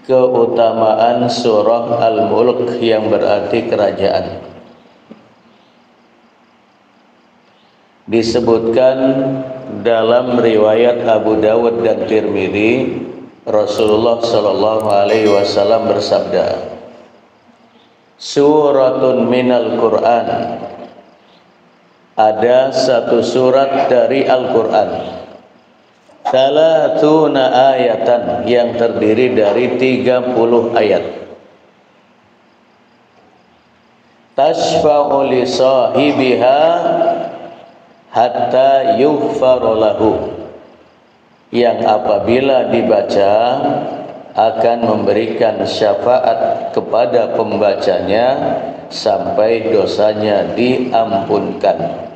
keutamaan surah Al-Mulk yang berarti kerajaan. Disebutkan dalam riwayat Abu Dawud dan Tirmidzi, Rasulullah sallallahu alaihi wasallam bersabda, "Suratun minal Qur'an." Ada satu surat dari Al-Qur'an. Salatuna ayatan, yang terdiri dari 30 ayat. Tashfa'u li sahibiha hatta yughfaru lahu, yang apabila dibaca akan memberikan syafaat kepada pembacanya sampai dosanya diampunkan.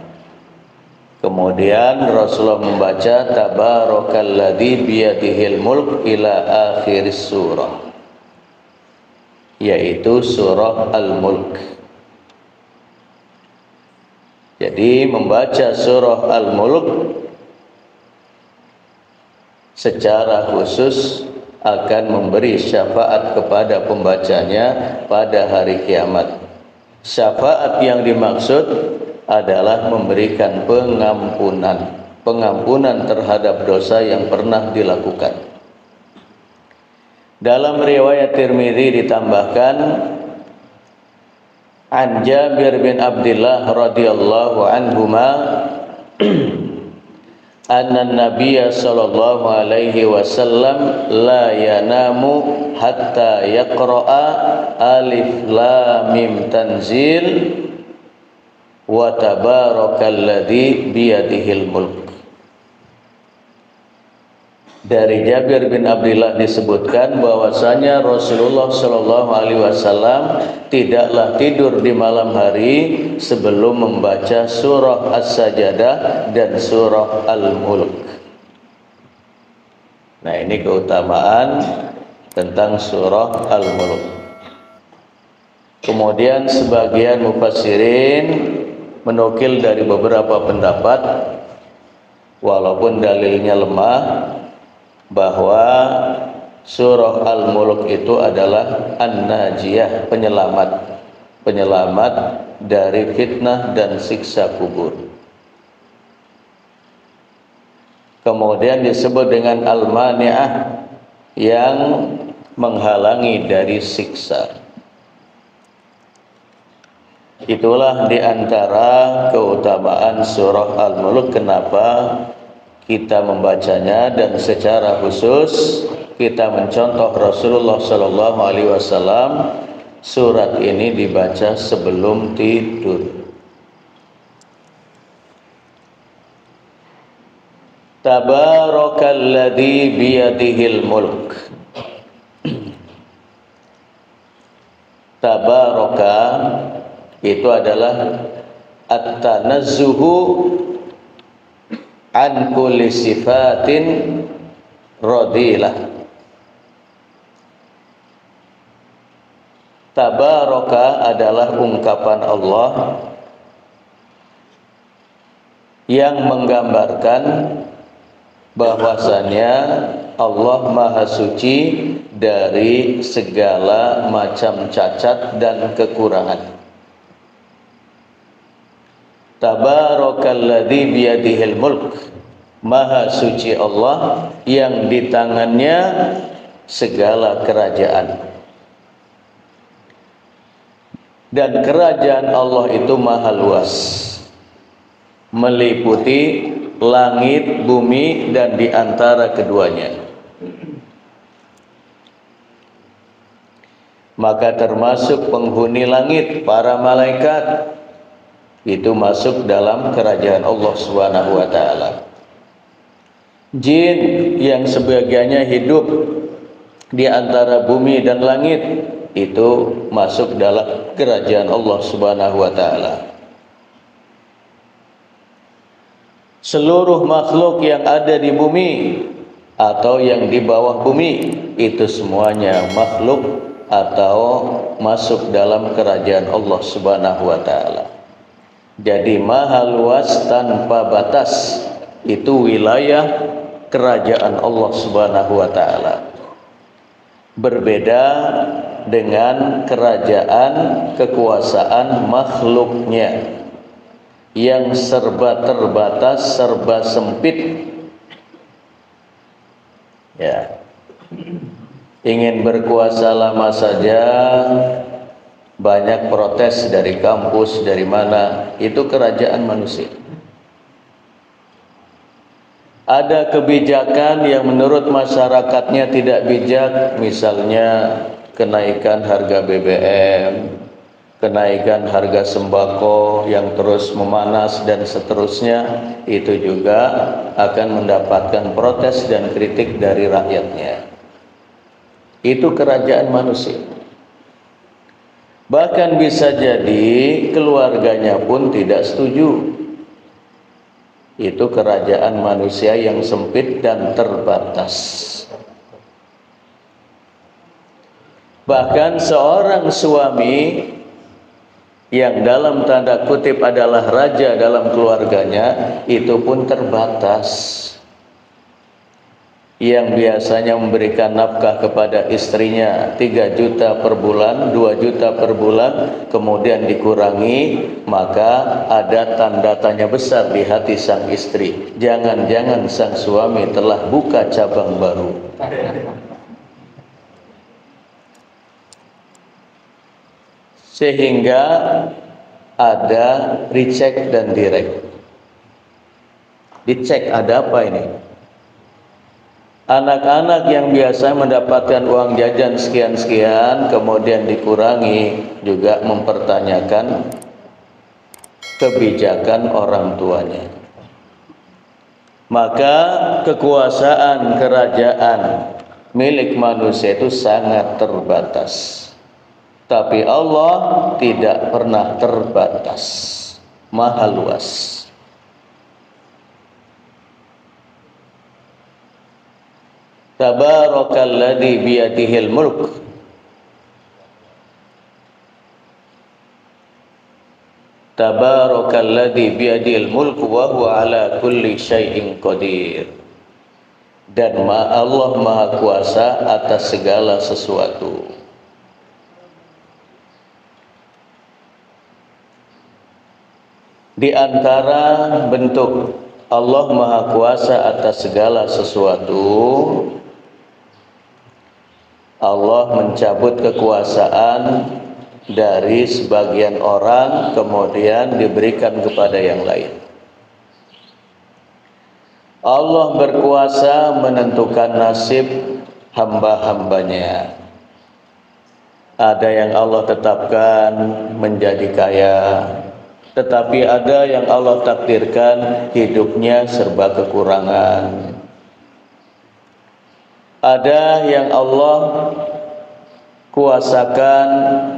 Kemudian Rasulullah membaca tabarakalladzi biyadihil mulk ila akhir surah, yaitu surah Al-Mulk. Jadi membaca surah Al-Mulk secara khusus akan memberi syafaat kepada pembacanya pada hari kiamat. Syafaat yang dimaksud adalah memberikan pengampunan terhadap dosa yang pernah dilakukan. Dalam riwayat Tirmidzi ditambahkan, an Jabir bin Abdullah radhiyallahu anhuma anna Nabiyya sallallahu alaihi wasallam la yanamu hatta yaqra'a alif lam mim tanzil wa tabarakalladzi biyadihil mulk. Dari Jabir bin Abdullah disebutkan bahwasanya Rasulullah sallallahu alaihi wasallam tidaklah tidur di malam hari sebelum membaca surah As-Sajdah dan surah Al-Mulk. Nah, ini keutamaan tentang surah Al-Mulk. Kemudian sebagian mufassirin menukil dari beberapa pendapat, walaupun dalilnya lemah, bahwa surah Al-Mulk itu adalah An-Najiyah, penyelamat dari fitnah dan siksa kubur. Kemudian disebut dengan Al-Mani'ah, yang menghalangi dari siksa. Itulah diantara keutamaan surah Al-Mulk, kenapa kita membacanya, dan secara khusus kita mencontoh Rasulullah sallallahu alaihi wasallam surat ini dibaca sebelum tidur. Tabarakalladzi biyadihil mulk. Tabaraka itu adalah at-tanazzuhu an kulli sifatin radilah. Tabaraka adalah ungkapan Allah yang menggambarkan bahwasannya Allah Maha Suci dari segala macam cacat dan kekurangan. Tabarakalladzi biyadihil mulk, Maha Suci Allah yang di tangannya segala kerajaan. Dan kerajaan Allah itu maha luas, meliputi langit, bumi, dan di antara keduanya. Maka termasuk penghuni langit, para malaikat, itu masuk dalam kerajaan Allah Subhanahu wa taala. Jin yang sebagiannya hidup di antara bumi dan langit itu masuk dalam kerajaan Allah Subhanahu wa taala. Seluruh makhluk yang ada di bumi atau yang di bawah bumi itu semuanya makhluk atau masuk dalam kerajaan Allah Subhanahu wa taala. Jadi maha luas tanpa batas, itu wilayah kerajaan Allah Subhanahu wa taala. berbeda dengan kerajaan kekuasaan makhluknya yang serba terbatas, serba sempit. Ya. Ingin berkuasa lama saja, banyak protes dari kampus, dari mana, itu kerajaan manusia. Ada kebijakan yang menurut masyarakatnya tidak bijak, misalnya kenaikan harga BBM, kenaikan harga sembako yang terus memanas dan seterusnya, itu juga akan mendapatkan protes dan kritik dari rakyatnya. Itu kerajaan manusia. Bahkan bisa jadi keluarganya pun tidak setuju. Itu kerajaan manusia yang sempit dan terbatas. Bahkan seorang suami yang dalam tanda kutip adalah raja dalam keluarganya, itu pun terbatas. Yang biasanya memberikan nafkah kepada istrinya 3 juta per bulan, 2 juta per bulan, kemudian dikurangi, maka ada tanda tanya besar di hati sang istri. Jangan-jangan sang suami telah buka cabang baru. Sehingga ada recheck dan direct. Dicek ada apa ini? Anak-anak yang biasa mendapatkan uang jajan sekian-sekian kemudian dikurangi, juga mempertanyakan kebijakan orang tuanya. Maka kekuasaan kerajaan milik manusia itu sangat terbatas. Tapi Allah tidak pernah terbatas, maha luas. Tabarakalladzi biyadihil mulk. Tabarakalladzi biyadihil mulk wa huwa ala kulli syai'in qadir. Dan Allah Maha Kuasa atas segala sesuatu. Di antara bentuk Allah Maha Kuasa atas segala sesuatu, Allah mencabut kekuasaan dari sebagian orang kemudian diberikan kepada yang lain. Allah berkuasa menentukan nasib hamba-hambanya. Ada yang Allah tetapkan menjadi kaya, tetapi ada yang Allah takdirkan hidupnya serba kekurangan. Ada yang Allah kuasakan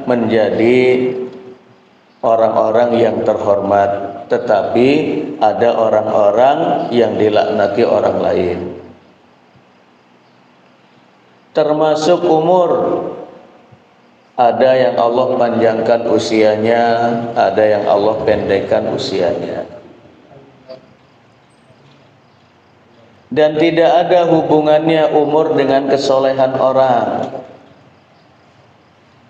menjadi orang-orang yang terhormat, tetapi ada orang-orang yang dilaknati orang lain. Termasuk umur, ada yang Allah panjangkan usianya, ada yang Allah pendekkan usianya. Dan tidak ada hubungannya umur dengan kesolehan orang.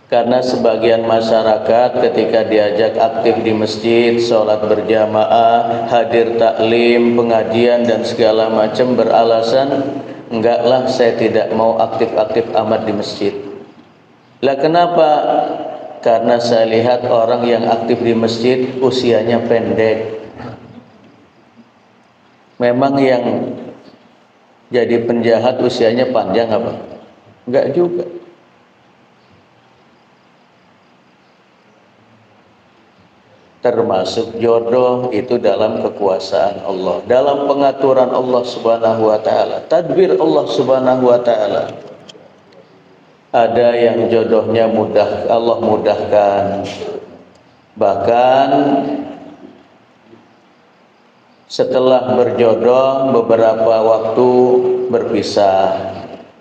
Karena sebagian masyarakat ketika diajak aktif di masjid, sholat berjamaah, hadir taklim, pengajian dan segala macam, beralasan, enggaklah saya tidak mau aktif-aktif amat di masjid. Lah kenapa? Karena saya lihat orang yang aktif di masjid usianya pendek. Memang yang jadi penjahat usianya panjang apa? Enggak juga. Termasuk jodoh itu dalam kekuasaan Allah, dalam pengaturan Allah Subhanahu wa taala, tadbir Allah Subhanahu wa taala. Ada yang jodohnya mudah, Allah mudahkan. Bahkan setelah berjodoh beberapa waktu berpisah.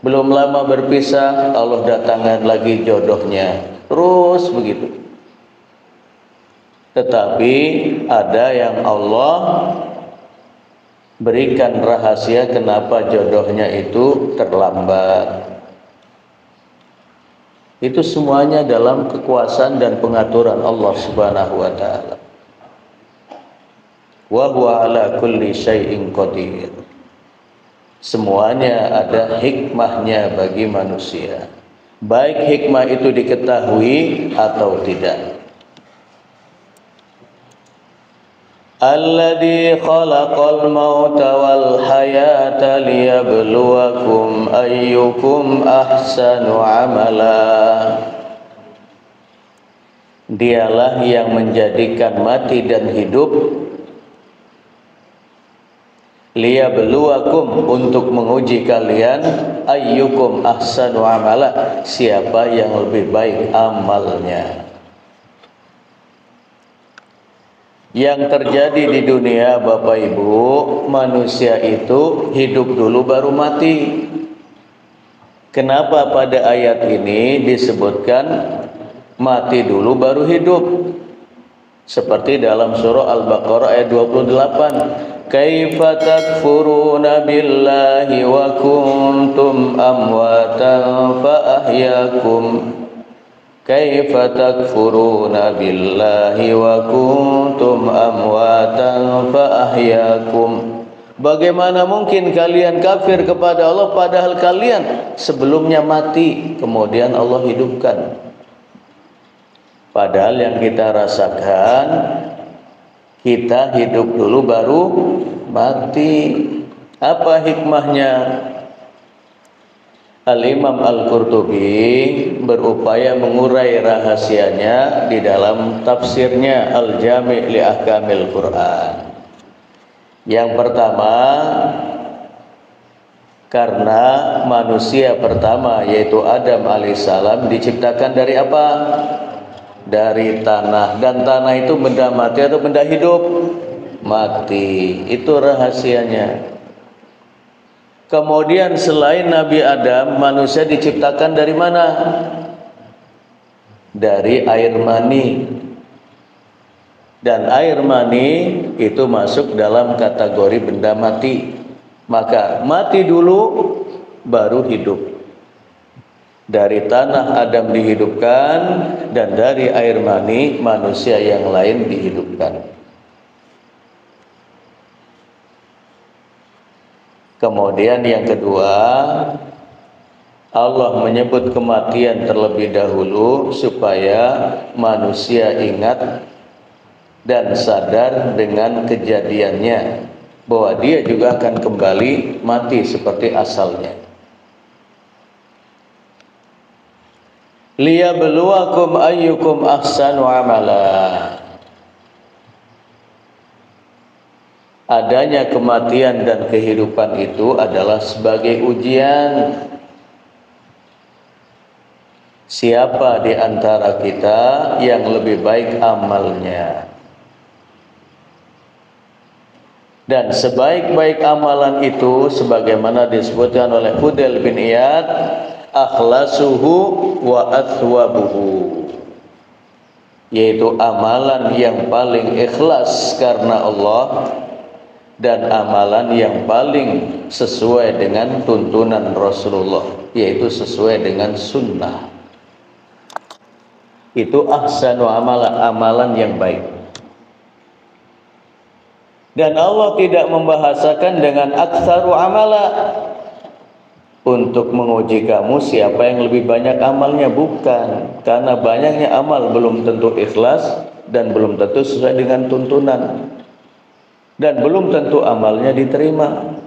Belum lama berpisah, Allah datangkan lagi jodohnya. Terus begitu. Tetapi ada yang Allah berikan rahasia kenapa jodohnya itu terlambat. Itu semuanya dalam kekuasaan dan pengaturan Allah Subhanahu wa taala. Wa huwa ala kulli syai'in qadir. Semuanya ada hikmahnya bagi manusia. Baik hikmah itu diketahui atau tidak. Alladzi khalaqal mauta wal hayata liyabluwakum ayyukum ahsanu amala. Dialah yang menjadikan mati dan hidup liyabluwakum, untuk menguji kalian, ayyukum ahsanu amala, siapa yang lebih baik amalnya. Yang terjadi di dunia Bapak Ibu, manusia itu hidup dulu baru mati. Kenapa pada ayat ini disebutkan mati dulu baru hidup? Seperti dalam surah Al-Baqarah ayat 28. Kaifa takfuruna billahi wa kuntum amwatan fa ahyakum. Kaifa takfuruna billahi wa kuntum amwatan fa ahyakum. Bagaimana mungkin kalian kafir kepada Allah padahal kalian sebelumnya mati, kemudian Allah hidupkan. Padahal yang kita rasakan, kita hidup dulu baru mati. Apa hikmahnya? Al-Imam Al-Qurtubi berupaya mengurai rahasianya di dalam tafsirnya Al-Jami' li Ahkamil Quran. Yang pertama, karena manusia pertama yaitu Adam alaihissalam diciptakan dari apa? Dari tanah. Dan tanah itu benda mati atau benda hidup? Mati. Itu rahasianya. Kemudian selain Nabi Adam, manusia diciptakan dari mana? Dari air mani. Dan air mani itu masuk dalam kategori benda mati. Maka mati dulu baru hidup. Dari tanah Adam dihidupkan, dan dari air mani manusia yang lain dihidupkan. Kemudian yang kedua, Allah menyebut kematian terlebih dahulu supaya manusia ingat dan sadar dengan kejadiannya, bahwa dia juga akan kembali mati seperti asalnya. Liyabluwakum ayyukum ahsanu amala. Adanya kematian dan kehidupan itu adalah sebagai ujian. Siapa di antara kita yang lebih baik amalnya? Dan sebaik-baik amalan itu sebagaimana disebutkan oleh Fudail bin Iyad, akhlasuhu wa athwabuhu, yaitu amalan yang paling ikhlas karena Allah dan amalan yang paling sesuai dengan tuntunan Rasulullah, yaitu sesuai dengan sunnah. Itu ahsanu amalan, amalan yang baik. Dan Allah tidak membahasakan dengan aktsaru amala untuk menguji kamu siapa yang lebih banyak amalnya, bukan. Karena banyaknya amal belum tentu ikhlas dan belum tentu sesuai dengan tuntunan, dan belum tentu amalnya diterima.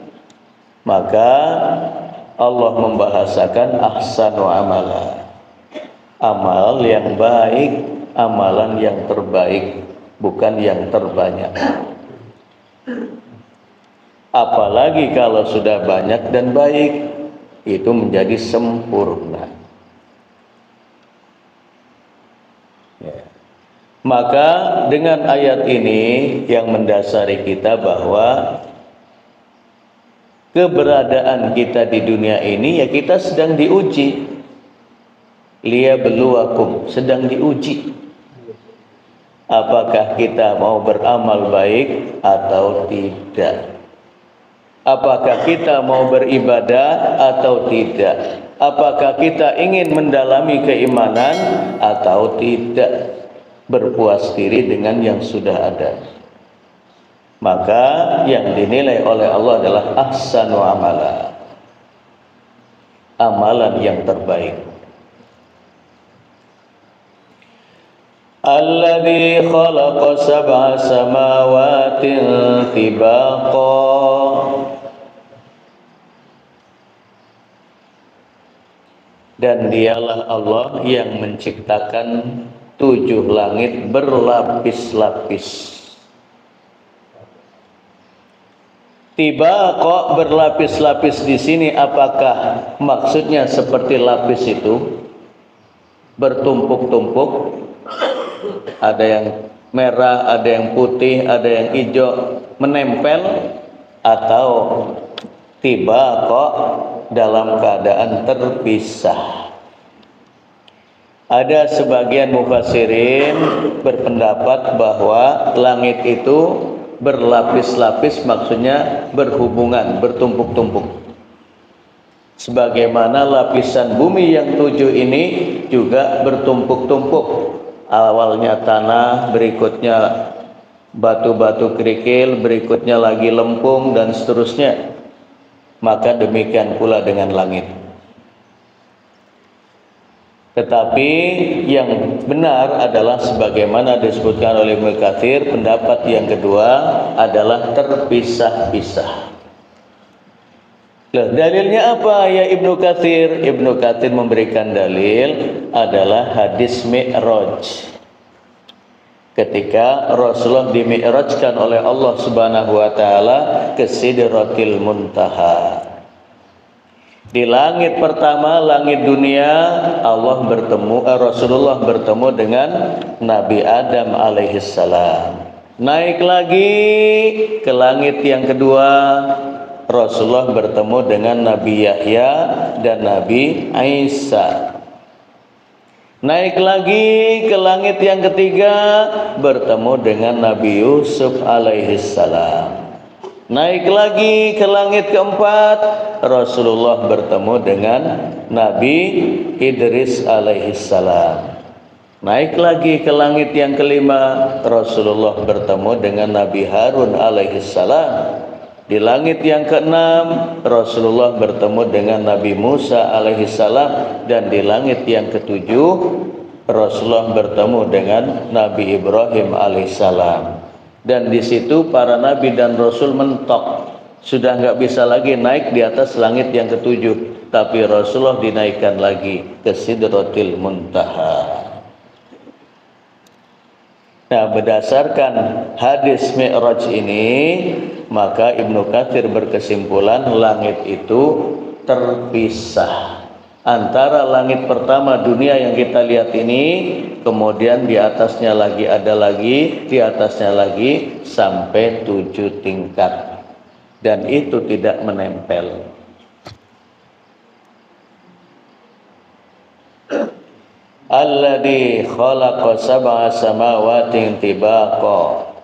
Maka Allah membahasakan ahsanu amala, amal yang baik, amalan yang terbaik, bukan yang terbanyak. Apalagi kalau sudah banyak dan baik, itu menjadi sempurna. Ya. Maka dengan ayat ini yang mendasari kita bahwa keberadaan kita di dunia ini, ya kita sedang diuji. Liyabluwakum, sedang diuji. Apakah kita mau beramal baik atau tidak? Apakah kita mau beribadah atau tidak? Apakah kita ingin mendalami keimanan atau tidak? Berpuas diri dengan yang sudah ada. Maka yang dinilai oleh Allah adalah ahsanu amala, amalan yang terbaik. Alladzi khalaqa sab'a samawatin tibaqa, dan dialah Allah yang menciptakan 7 langit berlapis-lapis. Tibaqa, berlapis-lapis di sini apakah maksudnya seperti lapis itu bertumpuk-tumpuk? Ada yang merah, ada yang putih, ada yang hijau menempel, atau tibaqa dalam keadaan terpisah? Ada sebagian mufassirin berpendapat bahwa langit itu berlapis-lapis, maksudnya berhubungan, bertumpuk-tumpuk. Sebagaimana lapisan bumi yang 7 ini juga bertumpuk-tumpuk. Awalnya tanah, berikutnya batu-batu kerikil, berikutnya lagi lempung, dan seterusnya. Maka demikian pula dengan langit. Tetapi yang benar adalah sebagaimana disebutkan oleh Ibnu Katsir, pendapat yang kedua adalah terpisah-pisah. Dalilnya apa ya Ibnu Katsir? Ibnu Katsir memberikan dalil adalah hadis Mi'raj. Ketika Rasulullah dimi'rajkan oleh Allah Subhanahu wa taala ke Sidratil Muntaha. Di langit pertama, langit dunia, Rasulullah bertemu dengan Nabi Adam alaihissalam. Naik lagi ke langit yang kedua, Rasulullah bertemu dengan Nabi Yahya dan Nabi Isa. Naik lagi ke langit yang ketiga, bertemu dengan Nabi Yusuf alaihissalam. Naik lagi ke langit keempat, Rasulullah bertemu dengan Nabi Idris alaihissalam. Naik lagi ke langit yang kelima, Rasulullah bertemu dengan Nabi Harun alaihissalam. Di langit yang keenam, Rasulullah bertemu dengan Nabi Musa alaihissalam. Dan di langit yang ketujuh, Rasulullah bertemu dengan Nabi Ibrahim alaihissalam. Dan di situ para nabi dan rasul mentok, sudah nggak bisa lagi naik di atas langit yang ketujuh, tapi Rasulullah dinaikkan lagi ke Sidratil Muntaha. Nah, berdasarkan hadis Mi'raj ini, maka Ibnu Katsir berkesimpulan langit itu terpisah. Antara langit pertama dunia yang kita lihat ini, kemudian di atasnya lagi ada lagi, di atasnya lagi, sampai 7 tingkat. Dan itu tidak menempel. Alladzi khalaqa sab'a samawatin tibaqa,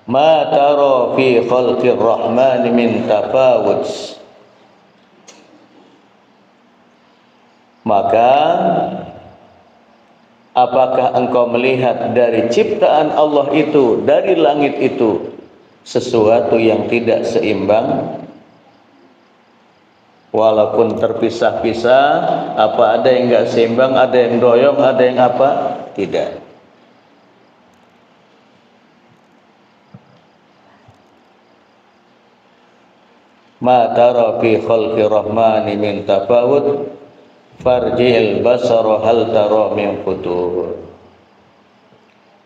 ma tara fi khalqir rahmani min tafawut. Maka apakah engkau melihat dari ciptaan Allah itu, dari langit itu, sesuatu yang tidak seimbang? Walaupun terpisah-pisah, apa ada yang enggak seimbang, ada yang doyong, ada yang apa? Tidak. Ma tara fi khalqi rahmani min tafawut farji'il basara hal tara min futur.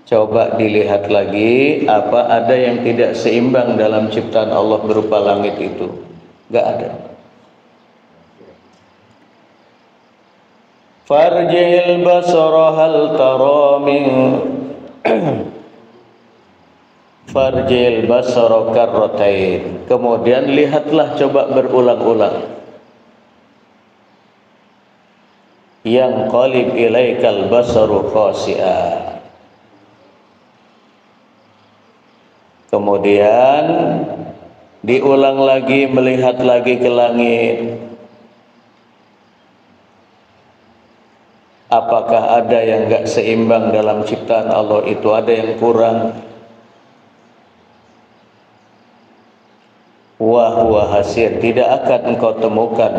Coba dilihat lagi, apa ada yang tidak seimbang dalam ciptaan Allah berupa langit itu? Enggak ada. Farji'il basara hal tara min farji'il basara karratain. Kemudian lihatlah, coba berulang-ulang. Yang qalib ilaikal basaru khasi'a. Kemudian diulang lagi, melihat lagi ke langit. Apakah ada yang gak seimbang dalam ciptaan Allah itu? Ada yang kurang? Wahwa hasir, tidak akan engkau temukan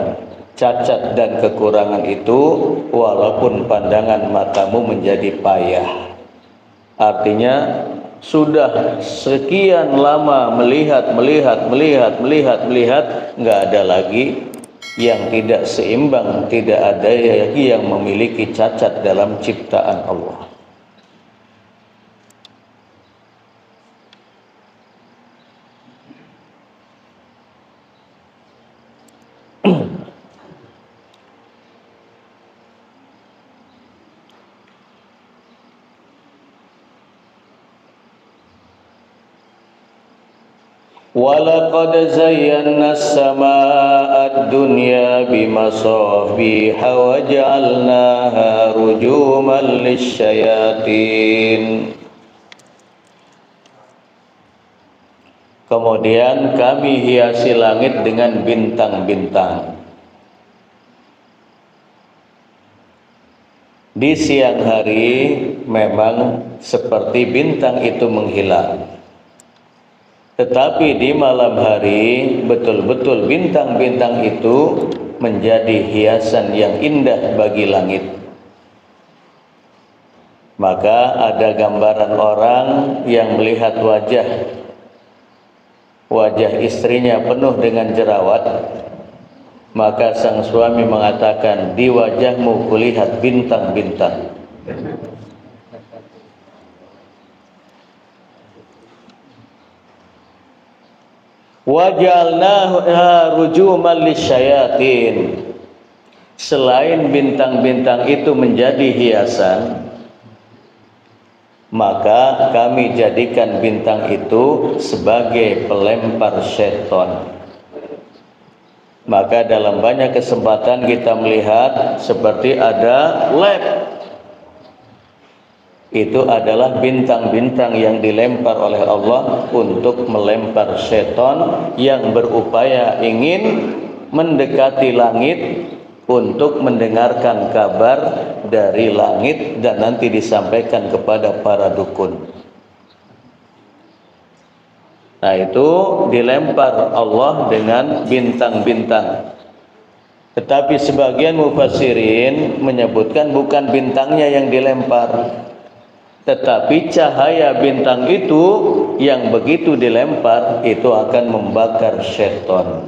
cacat dan kekurangan itu walaupun pandangan matamu menjadi payah. Artinya sudah sekian lama melihat, nggak ada lagi yang tidak seimbang, tidak ada lagi yang memiliki cacat dalam ciptaan Allah. Walaqad zayyana as-samaa'a ad-dunya bimasabiha wa ja'alnaha rujuman lisyayatin. Kemudian kami hiasi langit dengan bintang-bintang. Di siang hari memang seperti bintang itu menghilang. Tetapi di malam hari betul-betul bintang-bintang itu menjadi hiasan yang indah bagi langit. Maka ada gambaran orang yang melihat wajah istrinya penuh dengan jerawat. Maka sang suami mengatakan, di wajahmu kulihat bintang-bintang. Wajalnaha rujuman lisyayatin. Selain bintang-bintang itu menjadi hiasan, maka kami jadikan bintang itu sebagai pelempar syaitan. Maka dalam banyak kesempatan kita melihat seperti ada lab. Itu adalah bintang-bintang yang dilempar oleh Allah untuk melempar setan yang berupaya ingin mendekati langit untuk mendengarkan kabar dari langit dan nanti disampaikan kepada para dukun. Nah, itu dilempar Allah dengan bintang-bintang. Tetapi sebagian mufassirin menyebutkan bukan bintangnya yang dilempar, tetapi cahaya bintang itu yang begitu dilempar itu akan membakar syaitan.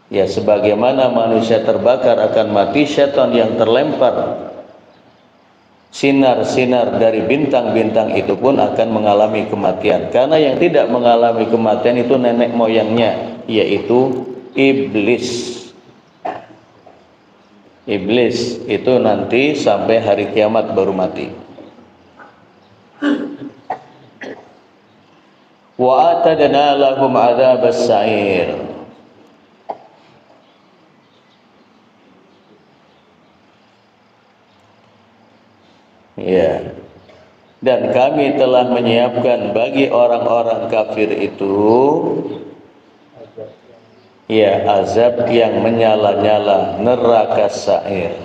Ya, sebagaimana manusia terbakar akan mati, syaitan yang terlempar sinar-sinar dari bintang-bintang itu pun akan mengalami kematian. Karena yang tidak mengalami kematian itu nenek moyangnya, yaitu iblis. Iblis itu nanti sampai hari kiamat baru mati. Wa atadna lahum adzabas sa'ir. Ya. Dan kami telah menyiapkan bagi orang-orang kafir itu ya azab yang menyala-nyala, neraka sa'ir.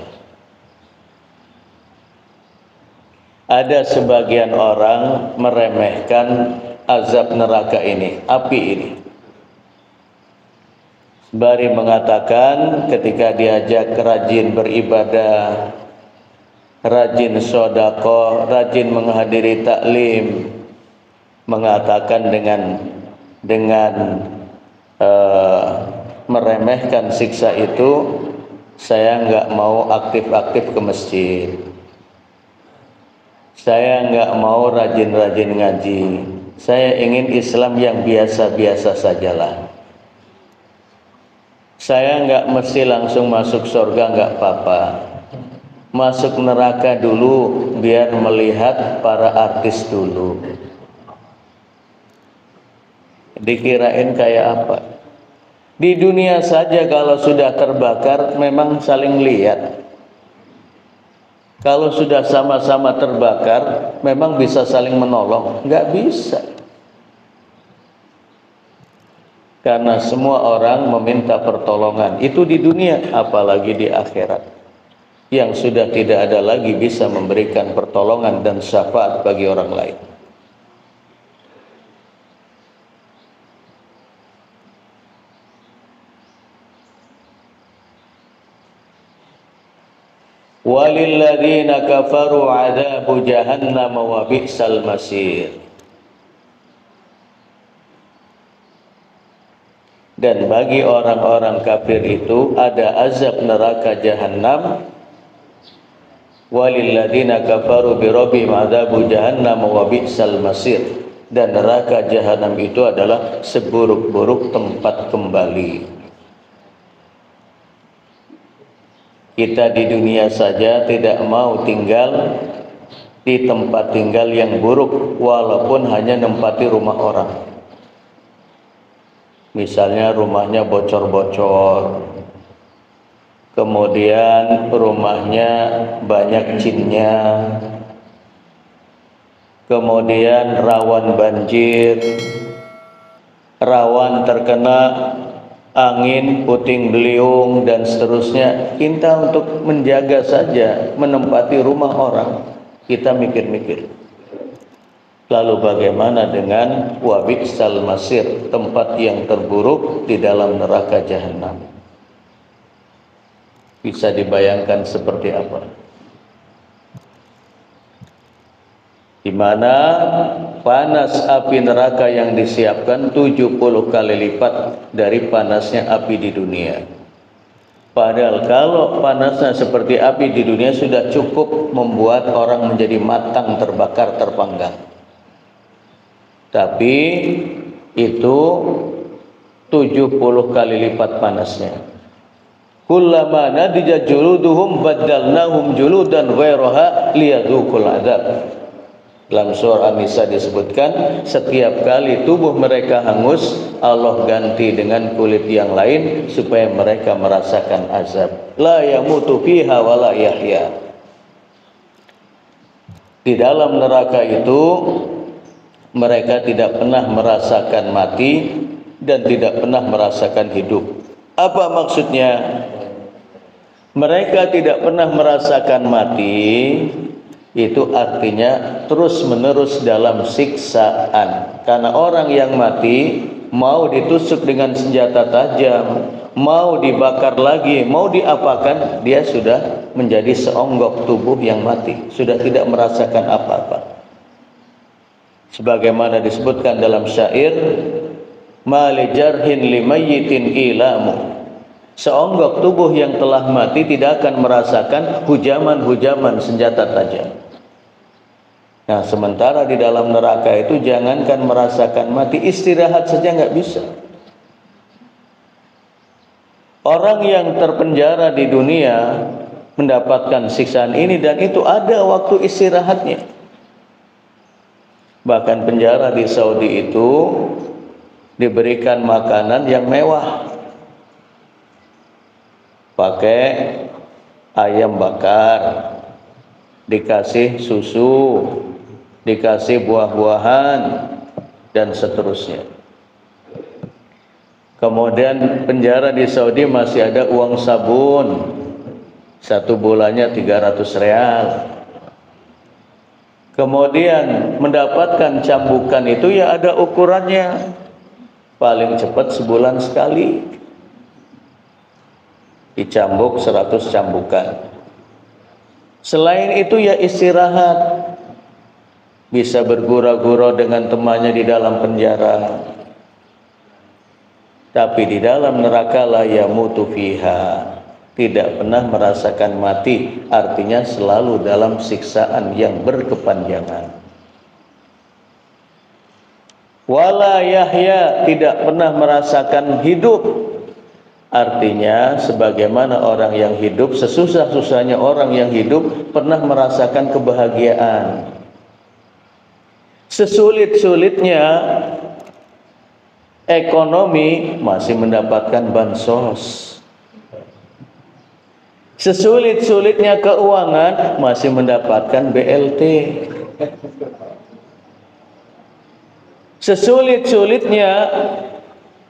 Ada sebagian orang meremehkan azab neraka ini, api ini. Sembari mengatakan ketika diajak rajin beribadah, rajin sedekah, rajin menghadiri taklim, mengatakan dengan meremehkan siksa itu, saya enggak mau aktif-aktif ke masjid. Saya enggak mau rajin-rajin ngaji. Saya ingin Islam yang biasa-biasa sajalah. Saya enggak mesti langsung masuk surga, enggak apa-apa. Masuk neraka dulu biar melihat para artis dulu. Dikirain kayak apa? Di dunia saja kalau sudah terbakar memang saling lihat. Kalau sudah sama-sama terbakar memang bisa saling menolong? Enggak bisa. Karena semua orang meminta pertolongan. Itu di dunia, apalagi di akhirat. Yang sudah tidak ada lagi bisa memberikan pertolongan dan syafaat bagi orang lain. Walilladzina kafaru 'adzabu jahannam wa bi'sal masir. Dan bagi orang-orang kafir itu ada azab neraka jahanam. Walilladzina kafaru bi rabbihim 'adzabu jahannam wa bi'sal masir. Dan neraka jahanam itu adalah seburuk-buruk tempat kembali. Kita di dunia saja tidak mau tinggal di tempat tinggal yang buruk, walaupun hanya nempati rumah orang. Misalnya rumahnya bocor-bocor, kemudian rumahnya banyak jinnya, kemudian rawan banjir, rawan terkena angin, puting beliung, dan seterusnya. Kita untuk menjaga saja menempati rumah orang, kita mikir-mikir. Lalu bagaimana dengan wabi'sal masir, tempat yang terburuk di dalam neraka jahanam? Bisa dibayangkan seperti apa? Di mana panas api neraka yang disiapkan 70 kali lipat dari panasnya api di dunia. Padahal kalau panasnya seperti api di dunia sudah cukup membuat orang menjadi matang, terbakar, terpanggang. Tapi itu 70 kali lipat panasnya. Kullama nadija juluduhum baddalnahum juludan ghairaha liyadzuqul adzab. Dalam surah An-Nisa disebutkan, setiap kali tubuh mereka hangus, Allah ganti dengan kulit yang lain supaya mereka merasakan azab. La yamutu fiha wa la yahya. Di dalam neraka itu mereka tidak pernah merasakan mati dan tidak pernah merasakan hidup. Apa maksudnya? Mereka tidak pernah merasakan mati, itu artinya terus-menerus dalam siksaan. Karena orang yang mati mau ditusuk dengan senjata tajam, mau dibakar lagi, mau diapakan, dia sudah menjadi seonggok tubuh yang mati, sudah tidak merasakan apa-apa. Sebagaimana disebutkan dalam syair, mali jarhin limayyitin ilamu. Seonggok tubuh yang telah mati tidak akan merasakan hujaman-hujaman senjata tajam. Nah, sementara di dalam neraka itu jangankan merasakan mati, istirahat saja nggak bisa. Orang yang terpenjara di dunia mendapatkan siksaan ini dan itu ada waktu istirahatnya. Bahkan penjara di Saudi itu diberikan makanan yang mewah, pakai ayam bakar, dikasih susu, dikasih buah-buahan, dan seterusnya. Kemudian penjara di Saudi masih ada uang sabun, 1 bulannya 300 real. Kemudian mendapatkan cambukan itu ya ada ukurannya, paling cepat sebulan sekali dicambuk 100 cambukan. Selain itu ya istirahat, bisa bergurau-gurau dengan temannya di dalam penjara. Tapi di dalam neraka la yamutu fiha, tidak pernah merasakan mati, artinya selalu dalam siksaan yang berkepanjangan. Wala yahya, tidak pernah merasakan hidup, artinya sebagaimana orang yang hidup, sesusah-susahnya orang yang hidup pernah merasakan kebahagiaan. Sesulit-sulitnya ekonomi masih mendapatkan bansos. Sesulit-sulitnya keuangan masih mendapatkan BLT. Sesulit-sulitnya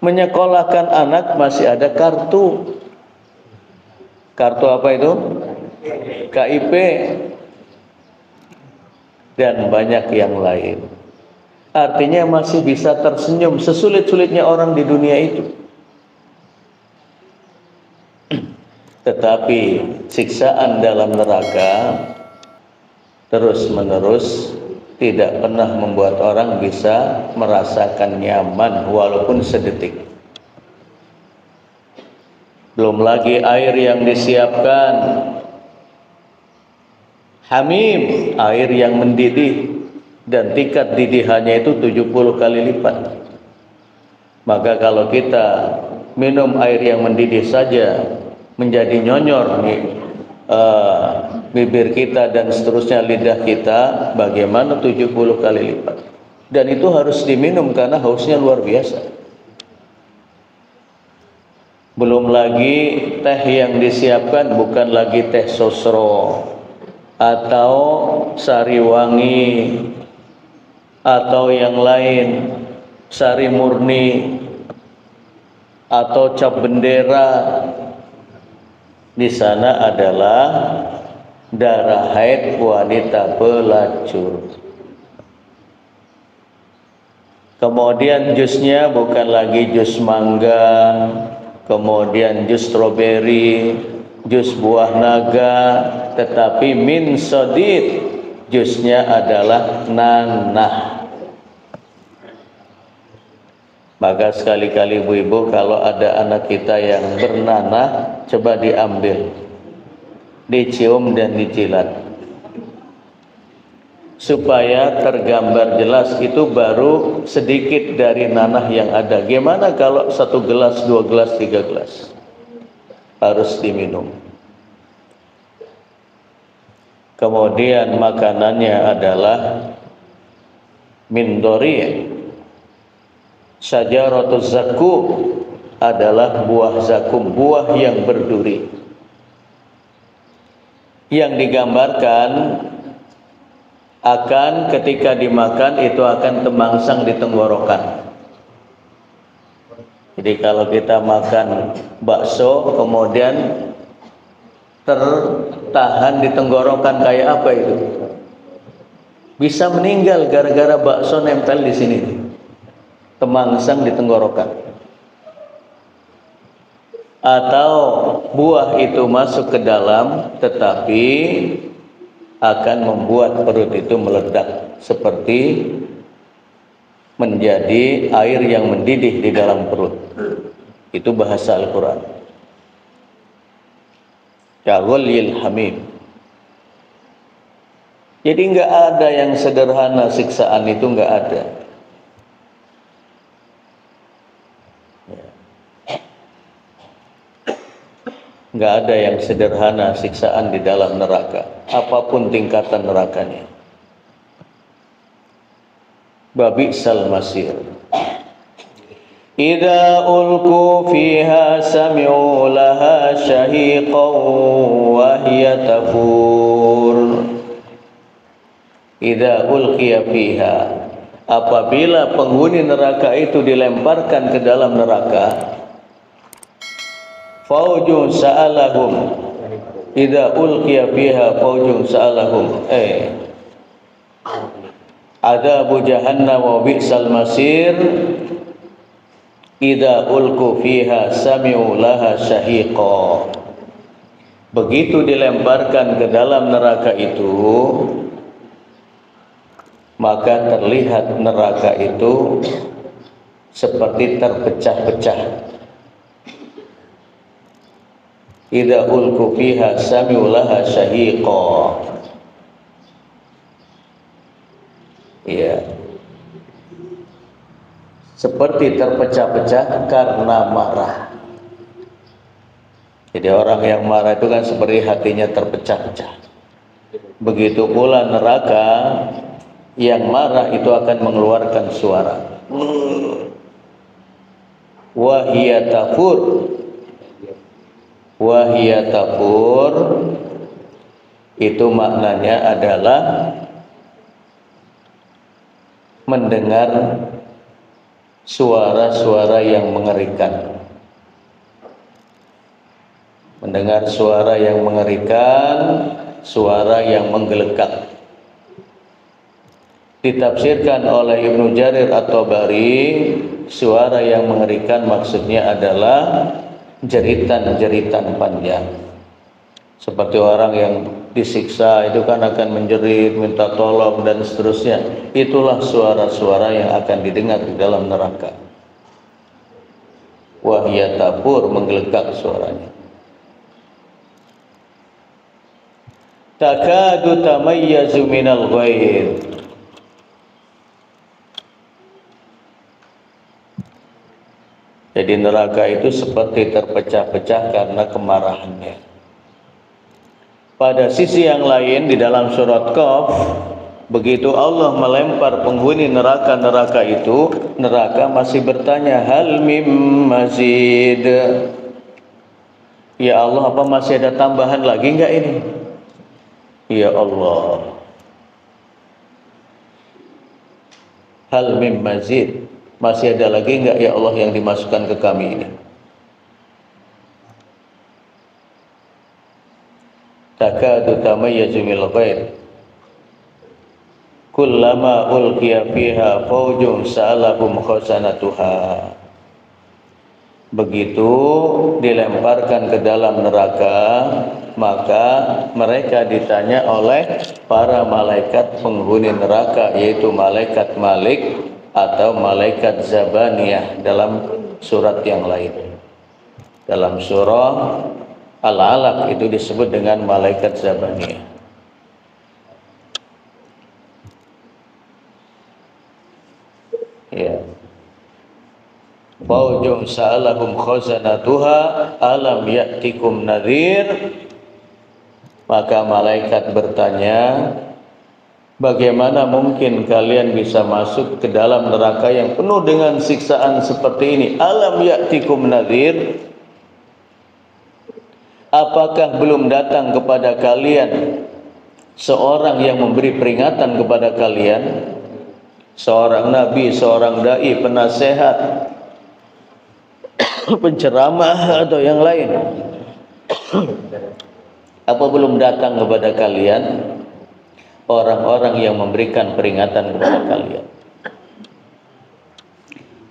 menyekolahkan anak masih ada kartu. Kartu apa itu? KIP dan banyak yang lain. Artinya masih bisa tersenyum sesulit-sulitnya orang di dunia itu. Tetapi siksaan dalam neraka terus-menerus tidak pernah membuat orang bisa merasakan nyaman walaupun sedetik. Belum lagi air yang disiapkan, hamim, air yang mendidih, dan tingkat didihannya itu 70 kali lipat. Maka kalau kita minum air yang mendidih saja menjadi nyonyor nih, bibir kita dan seterusnya lidah kita, bagaimana 70 kali lipat. Dan itu harus diminum karena hausnya luar biasa. Belum lagi teh yang disiapkan bukan lagi teh sosro atau sari wangi atau yang lain, sari murni atau cap bendera. Di sana adalah darah haid wanita pelacur. Kemudian jusnya bukan lagi jus mangga, kemudian jus stroberi, jus buah naga, tetapi min sodid, jusnya adalah nanah. Maka sekali-kali ibu-ibu kalau ada anak kita yang bernanah, coba diambil, dicium dan dijilat, supaya tergambar jelas itu baru sedikit dari nanah yang ada. Gimana kalau 1 gelas, 2 gelas, 3 gelas? Harus diminum. Kemudian makanannya adalah min dori'. Syajaratuz zakum adalah buah zakum, buah yang berduri, yang digambarkan akan ketika dimakan itu akan temangsang di tenggorokan. Jadi kalau kita makan bakso kemudian tertahan di tenggorokan, kayak apa itu? Bisa meninggal gara-gara bakso nempel di sini, temangsang di tenggorokan. Atau buah itu masuk ke dalam tetapi akan membuat perut itu meledak seperti menjadi air yang mendidih di dalam perut. Itu bahasa Al-Quran. Kaghulyil hamim. Jadi nggak ada yang sederhana, siksaan itu nggak ada. Nggak ada yang sederhana siksaan di dalam neraka, apapun tingkatan nerakanya. Babisal masir. Idza ulqu fiha sami'u laha syahiqan wa hiya tafur. Idza ulqiya fiha, apabila penghuni neraka itu dilemparkan ke dalam neraka, faujun sa'alahum, idza ulqiya fiha faujun sa'alahum, adabu jahannam wa bi'sal masir. Idza ulqu fiha sami'u laha syahiqa. Begitu dilemparkan ke dalam neraka itu, maka terlihat neraka itu seperti terpecah-pecah. Idza ulqu fiha sami'u laha syahiqa. Ya. Seperti terpecah-pecah karena marah. Jadi orang yang marah itu kan seperti hatinya terpecah-pecah. Begitu pula neraka yang marah itu akan mengeluarkan suara. Wahia tafur. Wahia tafur itu maknanya adalah mendengar suara-suara yang mengerikan. Mendengar suara yang mengerikan, suara yang menggelegar. Ditafsirkan oleh Ibnu Jarir At-Tabari, suara yang mengerikan maksudnya adalah jeritan-jeritan panjang. Seperti orang yang disiksa itu kan akan menjerit, minta tolong dan seterusnya. Itulah suara-suara yang akan didengar di dalam neraka. Wahya tabur, menggelegak suaranya. Takadu tamayyazu minal ghair. Jadi neraka itu seperti terpecah-pecah karena kemarahannya. Pada sisi yang lain di dalam surat Qaf, begitu Allah melempar penghuni neraka-neraka itu, neraka masih bertanya, hal mim mazid. Ya Allah, apa masih ada tambahan lagi enggak ini? Ya Allah, hal mim mazid, masih ada lagi enggak ya Allah yang dimasukkan ke kami ini? Takadu tamayyazu minal ghair. Kullama ulqiya fiha faujun sa'alahum khazanatuha. Begitu dilemparkan ke dalam neraka, maka mereka ditanya oleh para malaikat penghuni neraka, yaitu malaikat Malik atau malaikat Zabaniyah dalam surat yang lain. Dalam surah Al-Alaq itu disebut dengan malaikat Zabaniyah. Ya. Faujun sa'alahum khazanatuha alam ya'tikum nadhir. Maka malaikat bertanya, bagaimana mungkin kalian bisa masuk ke dalam neraka yang penuh dengan siksaan seperti ini? Alam ya'tikum nadhir. Apakah belum datang kepada kalian seorang yang memberi peringatan kepada kalian? Seorang nabi, seorang dai, penasehat, penceramah atau yang lain. Apa belum datang kepada kalian orang-orang yang memberikan peringatan kepada kalian?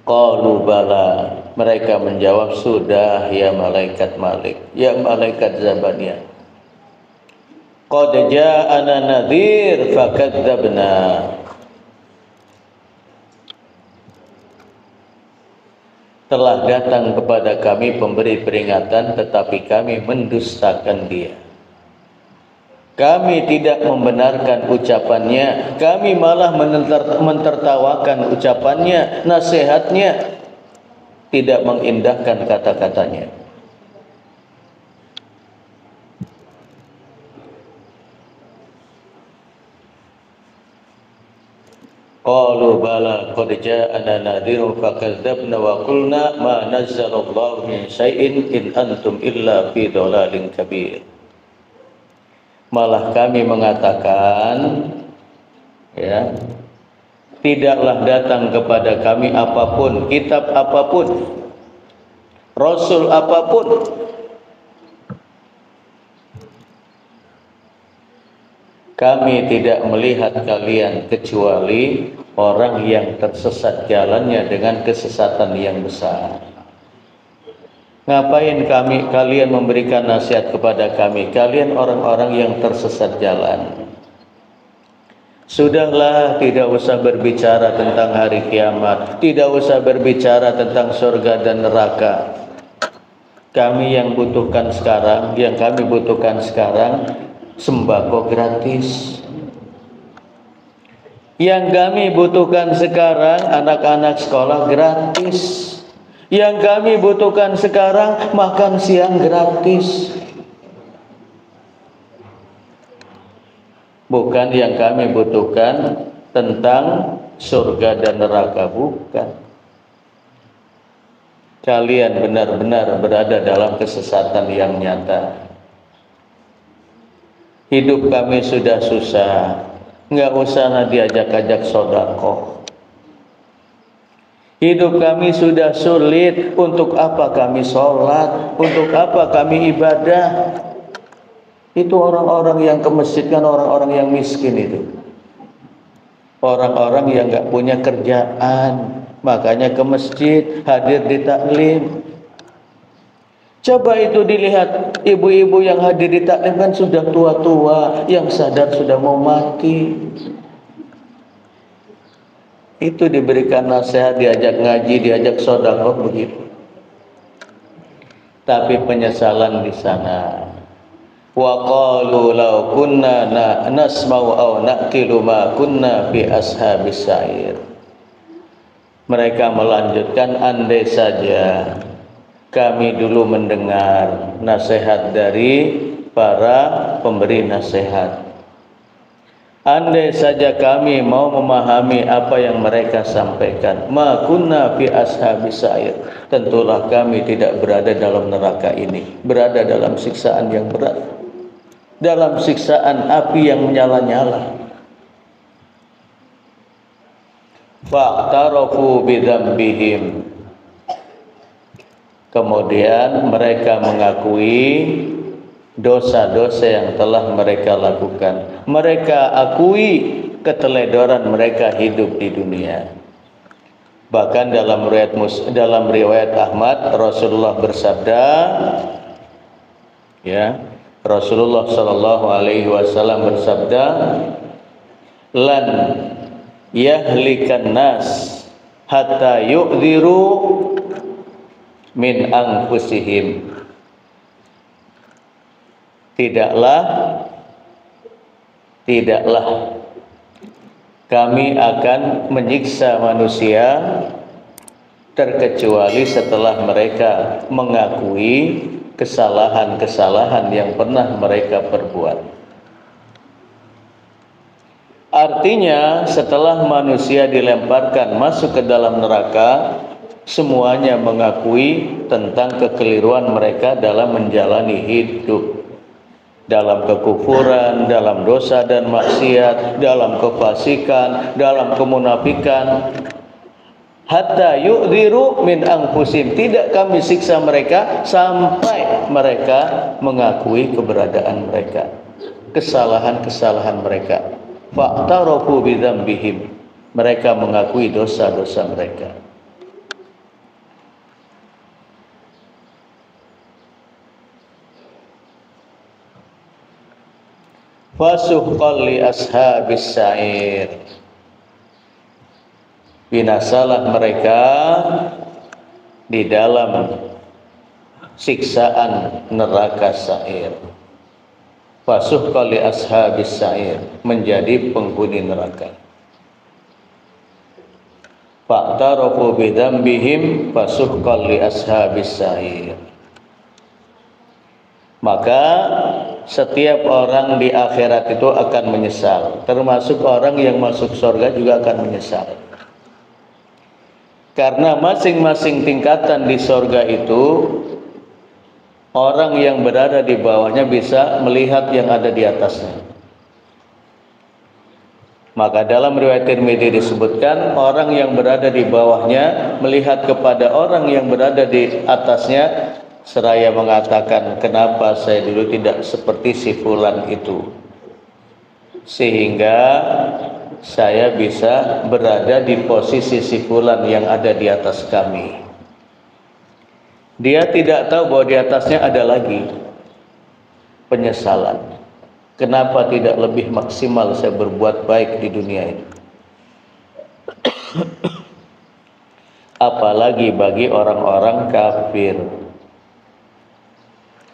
Qalu bala. Mereka menjawab, sudah ya malaikat Malik, ya malaikat Zabaniyah. Qad ja'ana nadhir fakadzabna. Telah datang kepada kami pemberi peringatan, tetapi kami mendustakan dia. Kami tidak membenarkan ucapannya, kami malah mentertawakan ucapannya, nasihatnya, tidak mengindahkan kata-katanya. Qalu bala qad ja'ana nadhirun fakadzabna wa qulna ma nazzalallahu min syai'in in antum illa fi dhalalin kabir. Malah kami mengatakan, ya, tidaklah datang kepada kami apapun, kitab apapun, rasul apapun, kami tidak melihat kalian kecuali orang yang tersesat jalannya dengan kesesatan yang besar. Ngapain kalian memberikan nasihat kepada kami? Kalian orang-orang yang tersesat jalan. Sudahlah, tidak usah berbicara tentang hari kiamat, tidak usah berbicara tentang surga dan neraka. Kami yang butuhkan sekarang, yang kami butuhkan sekarang, sembako gratis. Yang kami butuhkan sekarang, anak-anak sekolah gratis. Yang kami butuhkan sekarang, makan siang gratis. Bukan yang kami butuhkan tentang surga dan neraka, bukan. Kalian benar-benar berada dalam kesesatan yang nyata. Hidup kami sudah susah, nggak usah diajak-ajak sedekah. Hidup kami sudah sulit, untuk apa kami sholat, untuk apa kami ibadah. Itu orang-orang yang ke masjid kan orang-orang yang miskin itu. Orang-orang yang gak punya kerjaan, makanya ke masjid, hadir di taklim. Coba itu dilihat, ibu-ibu yang hadir di taklim kan sudah tua-tua, yang sadar sudah mau mati. Itu diberikan nasihat, diajak ngaji, diajak sedekah begitu. Tapi penyesalan di sana. Wa qalu law kunna nasma'u aw naqilu ma kunna fi ashabis sa'ir. Mereka melanjutkan, andai saja kami dulu mendengar nasihat dari para pemberi nasihat. Andai saja kami mau memahami apa yang mereka sampaikan, ma kunna fi ashabis sa'ir, tentulah kami tidak berada dalam neraka ini, berada dalam siksaan yang berat, dalam siksaan api yang menyala-nyala. Fa'tarafu bidzambihim, kemudian mereka mengakui dosa-dosa yang telah mereka lakukan. Mereka akui keteledoran mereka hidup di dunia. Bahkan dalam riwayat Ahmad, Rasulullah bersabda, ya, Rasulullah sallallahu alaihi wasallam bersabda, lan yahlikan nas hatta yu'dziru min anfusihim. Tidaklah kami akan menyiksa manusia terkecuali setelah mereka mengakui kesalahan-kesalahan yang pernah mereka perbuat. Artinya setelah manusia dilemparkan masuk ke dalam neraka, semuanya mengakui tentang kekeliruan mereka dalam menjalani hidup, dalam kekufuran, dalam dosa dan maksiat, dalam kefasikan, dalam kemunafikan. Hatta yu'dziru min anfusim, tidak kami siksa mereka sampai mereka mengakui keberadaan mereka, kesalahan-kesalahan mereka. Fa'tarafu bidzambihim, mereka mengakui dosa-dosa mereka. Fasuhqan li ashabis sa'ir, binasalah mereka di dalam siksaan neraka sa'ir. Fasuhqan li ashabis sa'ir, menjadi penghuni neraka. Fa'tarafu bidzambihim fasuhqan li ashabis sa'ir. Maka setiap orang di akhirat itu akan menyesal, termasuk orang yang masuk surga juga akan menyesal. Karena masing-masing tingkatan di surga itu, orang yang berada di bawahnya bisa melihat yang ada di atasnya. Maka dalam riwayat Tirmidzi disebutkan, orang yang berada di bawahnya melihat kepada orang yang berada di atasnya, seraya mengatakan, kenapa saya dulu tidak seperti si fulan itu, sehingga saya bisa berada di posisi si fulan yang ada di atas kami. Dia tidak tahu bahwa di atasnya ada lagi penyesalan. Kenapa tidak lebih maksimal saya berbuat baik di dunia ini? Apalagi bagi orang-orang kafir.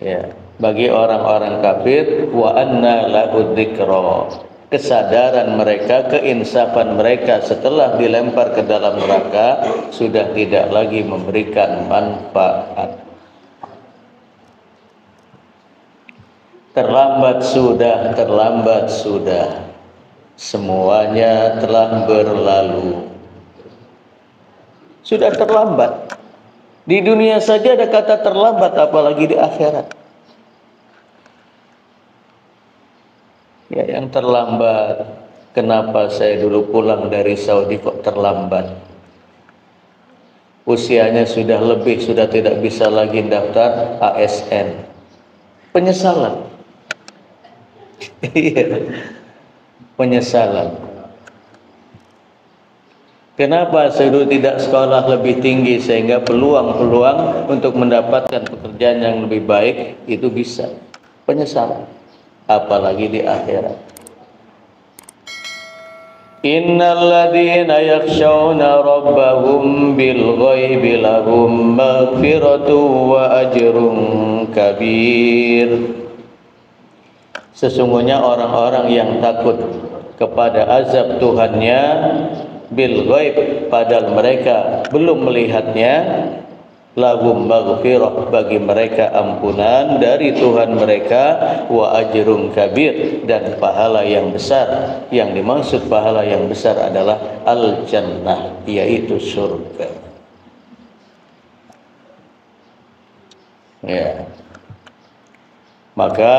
Ya, bagi orang-orang kafir, wa anna lahu dzikra, kesadaran mereka, keinsafan mereka setelah dilempar ke dalam neraka sudah tidak lagi memberikan manfaat. Terlambat sudah, semuanya telah berlalu. Sudah terlambat. Di dunia saja ada kata terlambat, apalagi di akhirat. Ya, yang terlambat. Kenapa saya dulu pulang dari Saudi kok terlambat? usianya sudah lebih, sudah tidak bisa lagi daftar ASN. Penyesalan. Iya. Penyesalan. Kenapa saya tidak sekolah lebih tinggi sehingga peluang-peluang untuk mendapatkan pekerjaan yang lebih baik itu bisa. Penyesalan. Apalagi di akhirat. Innal ladzina yakhshawna rabbahum bil ghaibi lahum maghfiratu wa ajrun kabir. Sesungguhnya orang-orang yang takut kepada azab Tuhannya bil ghaib, padahal mereka belum melihatnya, lahum maghfirah, bagi mereka ampunan dari Tuhan mereka, wa ajrun kabir, dan pahala yang besar. Yang dimaksud pahala yang besar adalah al-jannah, yaitu surga. Ya. Maka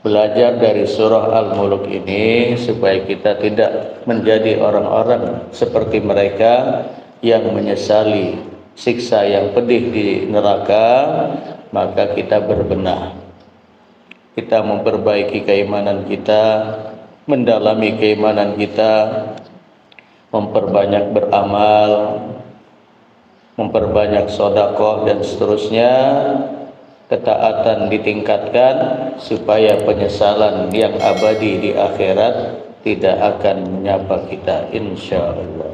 belajar dari surah Al-Mulk ini supaya kita tidak menjadi orang-orang seperti mereka yang menyesali siksa yang pedih di neraka. Maka kita berbenah, kita memperbaiki keimanan kita, mendalami keimanan kita, memperbanyak beramal, memperbanyak sedekah dan seterusnya. Ketaatan ditingkatkan supaya penyesalan yang abadi di akhirat tidak akan menyapa kita, insya Allah.